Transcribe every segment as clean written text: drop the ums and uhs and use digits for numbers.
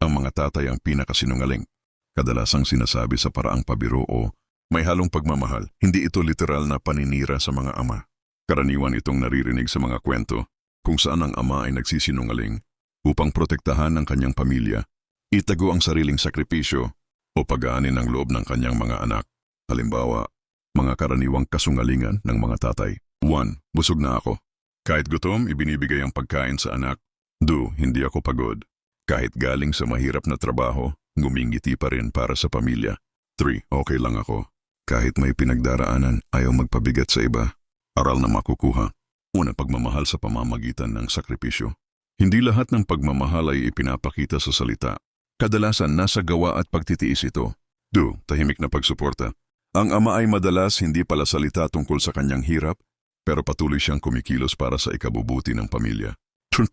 Ang mga tatay ang pinakasinungaling. Kadalasang sinasabi sa paraang pabiro o may halong pagmamahal, hindi ito literal na paninira sa mga ama. Karaniwan itong naririnig sa mga kwento kung saan ang ama ay nagsisinungaling upang protektahan ang kanyang pamilya, itago ang sariling sakripisyo o pagaanin ang loob ng kanyang mga anak. Halimbawa, mga karaniwang kasungalingan ng mga tatay. 1. Busog na ako. Kahit gutom, ibinibigay ang pagkain sa anak. 2. Hindi ako pagod. Kahit galing sa mahirap na trabaho, ngumingiti pa rin para sa pamilya. 3. Okay lang ako. Kahit may pinagdaraanan, ayaw magpabigat sa iba. Aral na makukuha. Una, pagmamahal sa pamamagitan ng sakripisyo. Hindi lahat ng pagmamahal ay ipinapakita sa salita. Kadalasan nasa gawa at pagtitiis ito. 2. Tahimik na pagsuporta. Ang ama ay madalas hindi pala salita tungkol sa kanyang hirap, pero patuloy siyang kumikilos para sa ikabubuti ng pamilya. 3.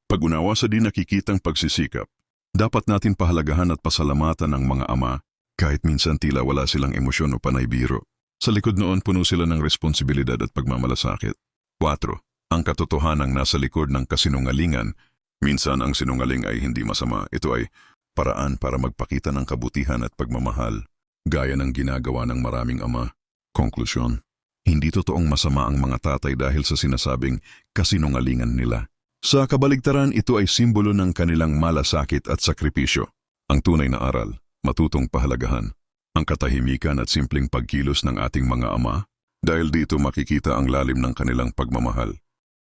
Pag-unawa sa di nakikitang pagsisikap. Dapat natin pahalagahan at pasalamatan ang mga ama, kahit minsan tila wala silang emosyon o panay biro. Sa likod noon, puno sila ng responsibilidad at pagmamalasakit. 4. Ang katotohanang nasa likod ng kasinungalingan. Minsan ang sinungaling ay hindi masama. Ito ay paraan para magpakita ng kabutihan at pagmamahal, gaya ng ginagawa ng maraming ama. Konklusyon, hindi totoong masama ang mga tatay dahil sa sinasabing kasinungalingan nila. Sa kabaligtaran, ito ay simbolo ng kanilang malasakit at sakripisyo. Ang tunay na aral, matutong pahalagahan ang katahimikan at simpleng pagkilos ng ating mga ama, dahil dito makikita ang lalim ng kanilang pagmamahal.